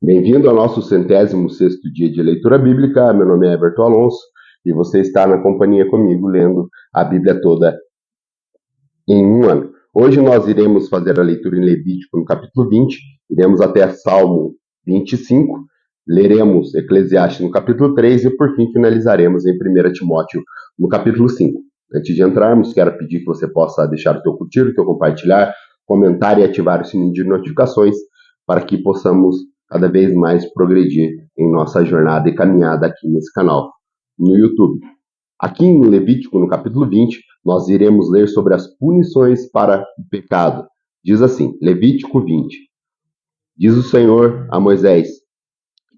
Bem-vindo ao nosso 106º dia de leitura bíblica. Meu nome é Everton Alonso e você está na companhia comigo lendo a Bíblia toda em um ano. Hoje nós iremos fazer a leitura em Levítico no capítulo 20, iremos até Salmo 25, leremos Eclesiastes no capítulo 3 e por fim finalizaremos em 1 Timóteo no capítulo 5. Antes de entrarmos, quero pedir que você possa deixar o teu curtir, o teu compartilhar, comentar e ativar o sininho de notificações para que possamos cada vez mais progredir em nossa jornada e caminhada aqui nesse canal no YouTube. Aqui em Levítico, no capítulo 20, nós iremos ler sobre as punições para o pecado. Diz assim, Levítico 20. Diz o Senhor a Moisés,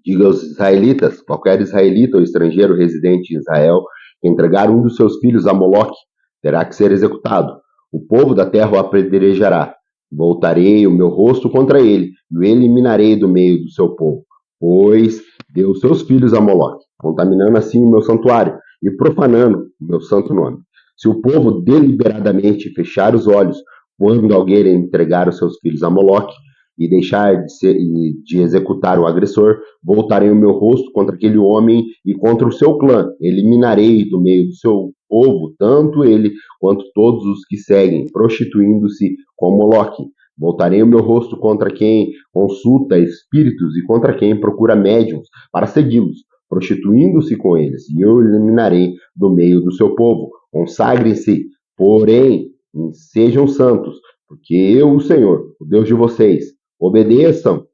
diga aos israelitas, qualquer israelita ou estrangeiro residente em Israel, que entregar um dos seus filhos a Moloque, terá que ser executado. O povo da terra o apedrejará. Voltarei o meu rosto contra ele, e o eliminarei do meio do seu povo, pois deu seus filhos a Moloque, contaminando assim o meu santuário e profanando o meu santo nome. Se o povo deliberadamente fechar os olhos quando alguém entregar os seus filhos a Moloque e deixar de executar o agressor, voltarei o meu rosto contra aquele homem e contra o seu clã. Eliminarei do meio do seu povo tanto ele quanto todos os que seguem, prostituindo-se com Moloque. Voltarei o meu rosto contra quem consulta espíritos e contra quem procura médiuns para segui-los, prostituindo-se com eles, e eu eliminarei do meio do seu povo. Consagrem-se, porém, sejam santos, porque eu, o Senhor, o Deus de vocês, obedeçam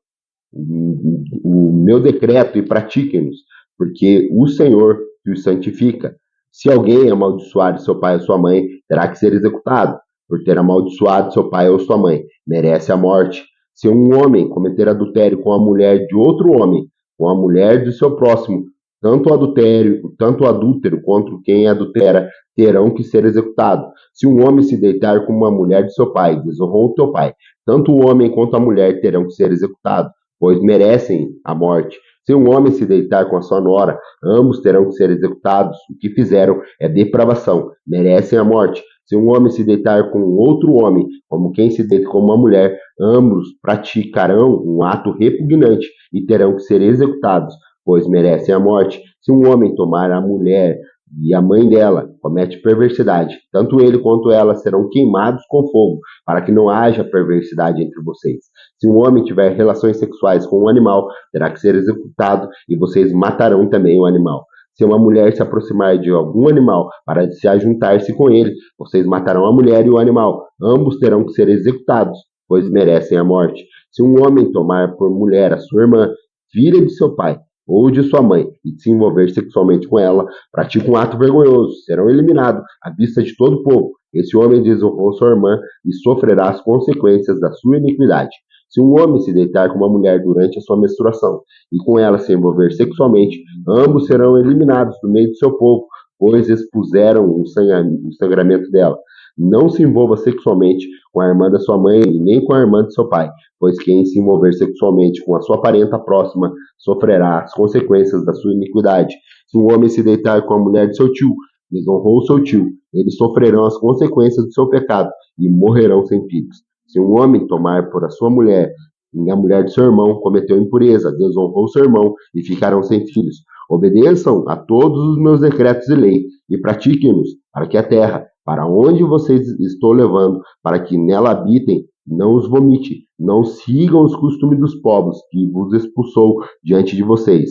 o meu decreto e pratiquem-nos, porque o Senhor os santifica. Se alguém amaldiçoar seu pai ou sua mãe, terá que ser executado, por ter amaldiçoado seu pai ou sua mãe, merece a morte. Se um homem cometer adultério com a mulher de outro homem, com a mulher de seu próximo, tanto o adúltero quanto quem adultera terão que ser executados. Se um homem se deitar com uma mulher de seu pai, desonrou o teu pai, tanto o homem quanto a mulher terão que ser executados, pois merecem a morte. Se um homem se deitar com a sua nora, ambos terão que ser executados. O que fizeram é depravação, merecem a morte. Se um homem se deitar com outro homem, como quem se deita com uma mulher, ambos praticarão um ato repugnante e terão que ser executados, pois merecem a morte. Se um homem tomar a mulher e a mãe dela comete perversidade, tanto ele quanto ela serão queimados com fogo, para que não haja perversidade entre vocês. Se um homem tiver relações sexuais com um animal, terá que ser executado e vocês matarão também o animal. Se uma mulher se aproximar de algum animal para se ajuntar-se com ele, vocês matarão a mulher e o animal. Ambos terão que ser executados, pois merecem a morte. Se um homem tomar por mulher a sua irmã, filha de seu pai, ou de sua mãe, e se envolver sexualmente com ela, pratica um ato vergonhoso, serão eliminados à vista de todo o povo. Esse homem desonrou sua irmã e sofrerá as consequências da sua iniquidade. Se um homem se deitar com uma mulher durante a sua menstruação e com ela se envolver sexualmente, ambos serão eliminados do meio do seu povo, pois expuseram o sangramento dela. Não se envolva sexualmente com a irmã da sua mãe nem com a irmã de seu pai, pois quem se envolver sexualmente com a sua parenta próxima sofrerá as consequências da sua iniquidade. Se um homem se deitar com a mulher de seu tio, desonrou seu tio, eles sofrerão as consequências do seu pecado e morrerão sem filhos. Se um homem tomar por a sua mulher e a mulher de seu irmão, cometeu impureza, desonrou seu irmão e ficarão sem filhos. Obedeçam a todos os meus decretos e lei e pratiquem-nos, para que a terra, para onde vocês estou levando, para que nela habitem, não os vomite, não sigam os costumes dos povos que vos expulsou diante de vocês.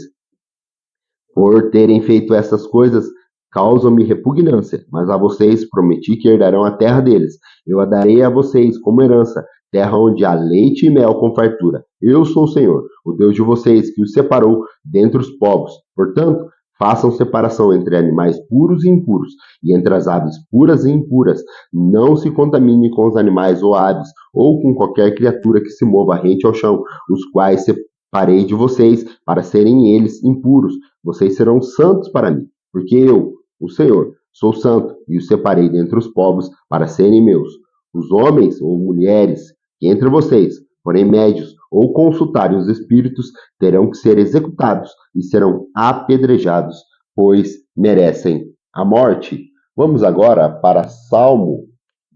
Por terem feito essas coisas, causam-me repugnância, mas a vocês prometi que herdarão a terra deles. Eu a darei a vocês como herança, terra onde há leite e mel com fartura. Eu sou o Senhor, o Deus de vocês, que os separou dentre os povos. Portanto, façam separação entre animais puros e impuros, e entre as aves puras e impuras. Não se contamine com os animais ou aves, ou com qualquer criatura que se mova rente ao chão, os quais separei de vocês, para serem eles impuros. Vocês serão santos para mim, porque eu, o Senhor, sou santo e os separei dentre os povos para serem meus. Os homens ou mulheres que entre vocês forem médios ou consultarem os espíritos terão que ser executados e serão apedrejados, pois merecem a morte. Vamos agora para Salmo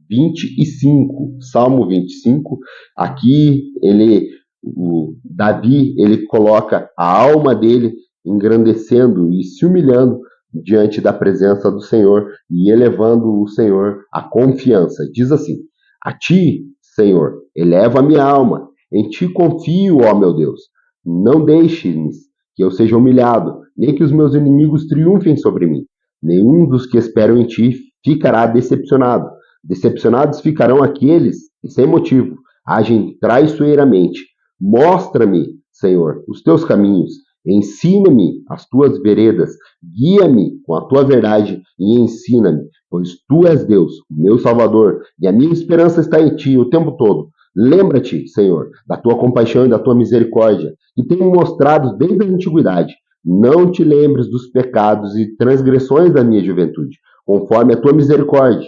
25. Salmo 25, aqui ele O Davi, ele coloca a alma dele engrandecendo e se humilhando diante da presença do Senhor e elevando o Senhor à confiança. Diz assim: a ti, Senhor, elevo a minha alma, em ti confio, ó meu Deus. Não deixes que eu seja humilhado, nem que os meus inimigos triunfem sobre mim. Nenhum dos que esperam em ti ficará decepcionado. Decepcionados ficarão aqueles que, sem motivo, agem traiçoeiramente. Mostra-me, Senhor, os teus caminhos, ensina-me as tuas veredas, guia-me com a tua verdade e ensina-me, pois tu és Deus, o meu Salvador, e a minha esperança está em ti o tempo todo. Lembra-te, Senhor, da tua compaixão e da tua misericórdia, que tenho mostrado desde a antiguidade. Não te lembres dos pecados e transgressões da minha juventude, conforme a tua misericórdia.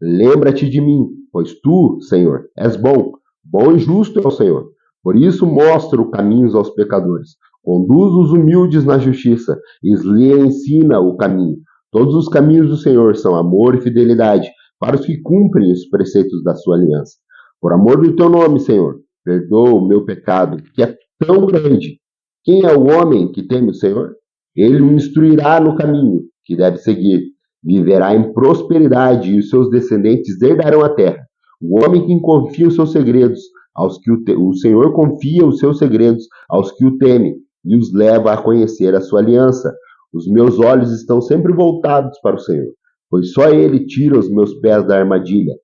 Lembra-te de mim, pois tu, Senhor, és bom, bom e justo é o Senhor. Por isso mostro caminhos aos pecadores, conduz os humildes na justiça, e lhe ensina o caminho. Todos os caminhos do Senhor são amor e fidelidade para os que cumprem os preceitos da sua aliança. Por amor do teu nome, Senhor, perdoa o meu pecado, que é tão grande. Quem é o homem que teme o Senhor? Ele o instruirá no caminho que deve seguir. Viverá em prosperidade e os seus descendentes herdarão a terra. O homem que confia os seus segredos aos que o Senhor confia os seus segredos aos que o temem e os leva a conhecer a sua aliança. Os meus olhos estão sempre voltados para o Senhor, pois só Ele tira os meus pés da armadilha.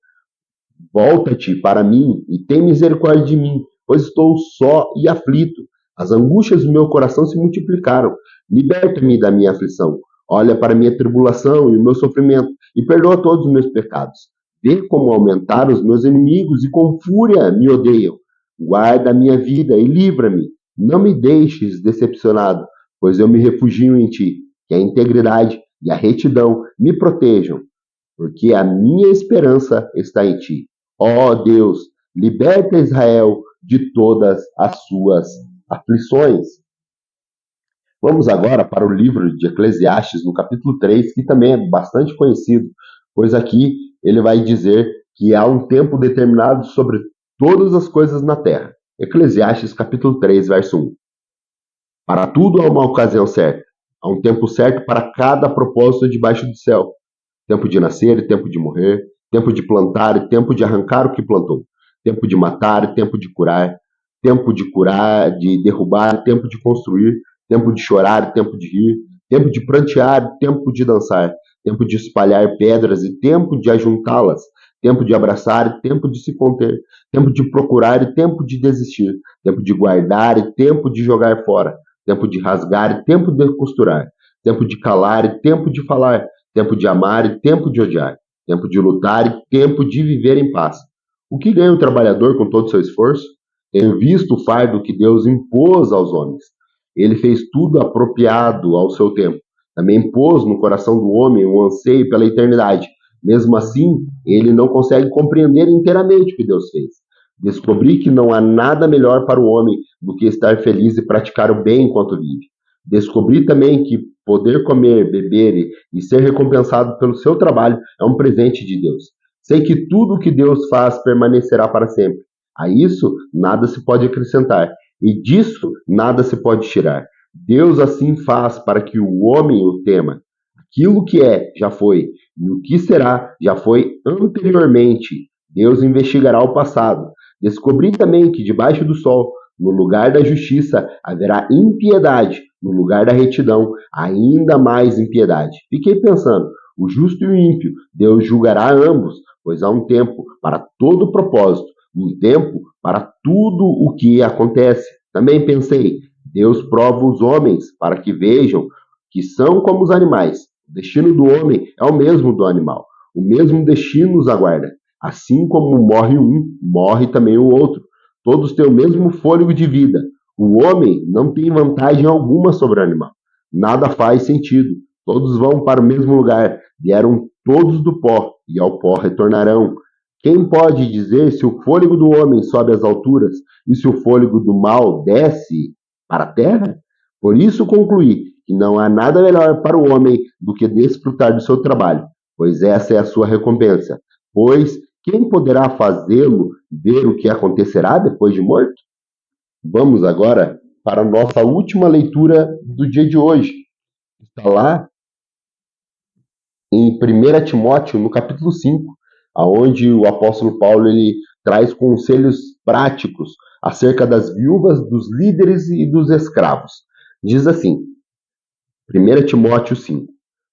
Volta-te para mim e tem misericórdia de mim, pois estou só e aflito. As angústias do meu coração se multiplicaram. Liberta-me da minha aflição. Olha para a minha tribulação e o meu sofrimento e perdoa todos os meus pecados. Vê como aumentaram os meus inimigos e com fúria me odeiam. Guarda a minha vida e livra-me. Não me deixes decepcionado, pois eu me refugio em ti. Que a integridade e a retidão me protejam, porque a minha esperança está em ti. Ó Deus, liberta Israel de todas as suas aflições. Vamos agora para o livro de Eclesiastes, no capítulo 3, que também é bastante conhecido, pois aqui ele vai dizer que há um tempo determinado sobre todas as coisas na terra. Eclesiastes, capítulo 3, verso 1. Para tudo há uma ocasião certa, há um tempo certo para cada propósito debaixo do céu. Tempo de nascer e tempo de morrer, tempo de plantar e tempo de arrancar o que plantou, tempo de matar e tempo de curar, de derrubar e tempo de construir, tempo de chorar e tempo de rir, tempo de prantear e tempo de dançar, tempo de espalhar pedras e tempo de ajuntá-las, tempo de abraçar e tempo de se conter, tempo de procurar e tempo de desistir, tempo de guardar e tempo de jogar fora, tempo de rasgar e tempo de costurar, tempo de calar e tempo de falar, tempo de amar e tempo de odiar, tempo de lutar e tempo de viver em paz. O que ganha o trabalhador com todo o seu esforço? Tenho visto o fardo que Deus impôs aos homens. Ele fez tudo apropriado ao seu tempo. Também pôs no coração do homem um anseio pela eternidade. Mesmo assim, ele não consegue compreender inteiramente o que Deus fez. Descobri que não há nada melhor para o homem do que estar feliz e praticar o bem enquanto vive. Descobri também que poder comer, beber e ser recompensado pelo seu trabalho é um presente de Deus. Sei que tudo o que Deus faz permanecerá para sempre. A isso nada se pode acrescentar, e disso nada se pode tirar. Deus assim faz para que o homem o tema. Aquilo que é, já foi, e o que será, já foi anteriormente. Deus investigará o passado. Descobri também que debaixo do sol, no lugar da justiça, haverá impiedade, no lugar da retidão, ainda mais impiedade. Fiquei pensando, o justo e o ímpio, Deus julgará ambos, pois há um tempo para todo propósito, um tempo para tudo o que acontece. Também pensei, Deus prova os homens para que vejam que são como os animais. O destino do homem é o mesmo do animal. O mesmo destino os aguarda. Assim como morre um, morre também o outro. Todos têm o mesmo fôlego de vida. O homem não tem vantagem alguma sobre o animal. Nada faz sentido. Todos vão para o mesmo lugar. Vieram todos do pó e ao pó retornarão. Quem pode dizer se o fôlego do homem sobe às alturas e se o fôlego do mal desce para a terra? Por isso concluí que não há nada melhor para o homem do que desfrutar do seu trabalho, pois essa é a sua recompensa. Pois quem poderá fazê-lo ver o que acontecerá depois de morto? Vamos agora para a nossa última leitura do dia de hoje. Está lá em 1 Timóteo, no capítulo 5, aonde o apóstolo Paulo ele traz conselhos práticos acerca das viúvas, dos líderes e dos escravos. Diz assim, 1 Timóteo 5,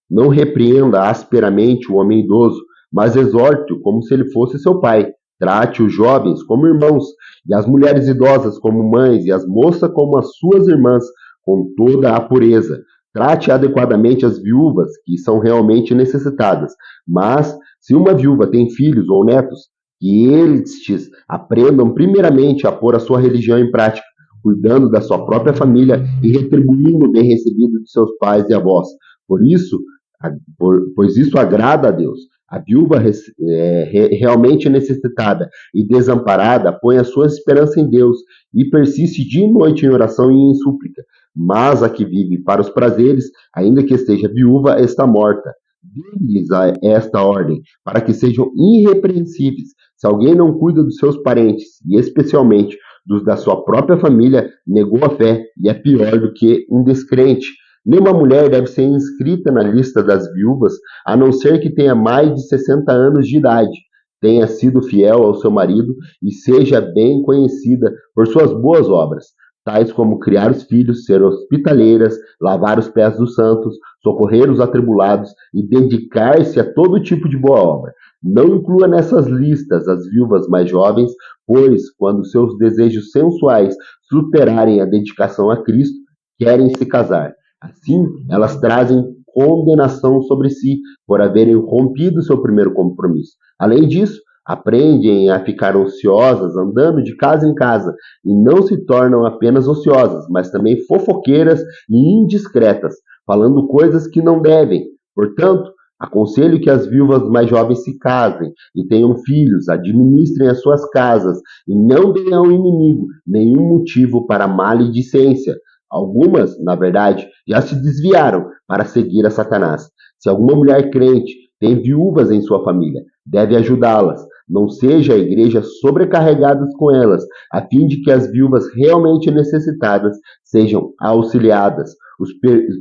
não repreenda asperamente o homem idoso, mas exorte-o como se ele fosse seu pai. Trate os jovens como irmãos, e as mulheres idosas como mães, e as moças como as suas irmãs, com toda a pureza. Trate adequadamente as viúvas, que são realmente necessitadas. Mas, se uma viúva tem filhos ou netos, que estes aprendam primeiramente a pôr a sua religião em prática, cuidando da sua própria família e retribuindo o bem recebido de seus pais e avós. Por isso, pois isso agrada a Deus. A viúva realmente necessitada e desamparada põe a sua esperança em Deus e persiste dia e noite em oração e em súplica. Mas a que vive para os prazeres, ainda que esteja viúva, está morta. Dê-lhes esta ordem, para que sejam irrepreensíveis. Se alguém não cuida dos seus parentes, e especialmente dos da sua própria família, negou a fé e é pior do que um descrente. Nenhuma mulher deve ser inscrita na lista das viúvas, a não ser que tenha mais de 60 anos de idade, tenha sido fiel ao seu marido e seja bem conhecida por suas boas obras, tais como criar os filhos, ser hospitaleiras, lavar os pés dos santos, socorrer os atribulados e dedicar-se a todo tipo de boa obra. Não inclua nessas listas as viúvas mais jovens, pois, quando seus desejos sensuais superarem a dedicação a Cristo, querem se casar. Assim, elas trazem condenação sobre si por haverem rompido seu primeiro compromisso. Além disso, aprendem a ficar ociosas, andando de casa em casa, e não se tornam apenas ociosas, mas também fofoqueiras e indiscretas, falando coisas que não devem. Portanto, aconselho que as viúvas mais jovens se casem e tenham filhos, administrem as suas casas e não deem ao inimigo nenhum motivo para maledicência. Algumas, na verdade, já se desviaram para seguir a Satanás. Se alguma mulher crente tem viúvas em sua família, deve ajudá-las. Não seja a igreja sobrecarregada com elas, a fim de que as viúvas realmente necessitadas sejam auxiliadas. Os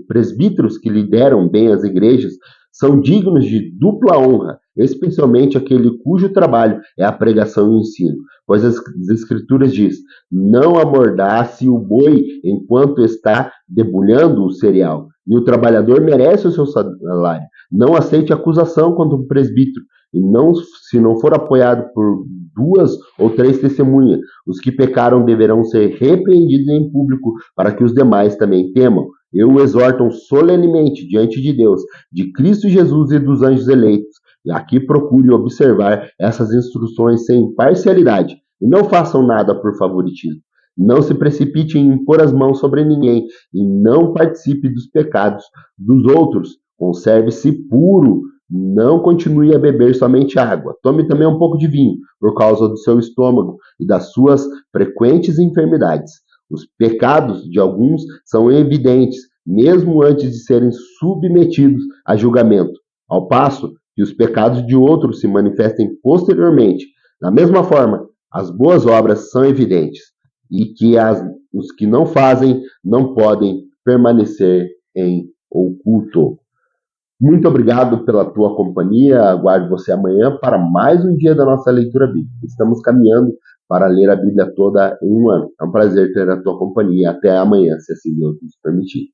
presbíteros que lideram bem as igrejas são dignos de dupla honra, especialmente aquele cujo trabalho é a pregação e o ensino, pois as escrituras diz: não amordace o boi enquanto está debulhando o cereal, e o trabalhador merece o seu salário. Não aceite acusação contra um presbítero, e não, se não for apoiado por 2 ou 3 testemunhas. Os que pecaram deverão ser repreendidos em público, para que os demais também temam. Eu o exorto solenemente diante de Deus, de Cristo Jesus e dos anjos eleitos. E aqui procure observar essas instruções sem parcialidade, e não façam nada por favoritismo. Não se precipite em impor as mãos sobre ninguém, e não participe dos pecados dos outros. Conserve-se puro, não continue a beber somente água. Tome também um pouco de vinho, por causa do seu estômago e das suas frequentes enfermidades. Os pecados de alguns são evidentes, mesmo antes de serem submetidos a julgamento, ao passo que os pecados de outros se manifestem posteriormente. Da mesma forma, as boas obras são evidentes, e que os que não fazem não podem permanecer em oculto. Muito obrigado pela tua companhia. Aguardo você amanhã para mais um dia da nossa leitura bíblica. Estamos caminhando para ler a Bíblia toda em um ano. É um prazer ter a tua companhia. Até amanhã, se assim Deus nos permitir.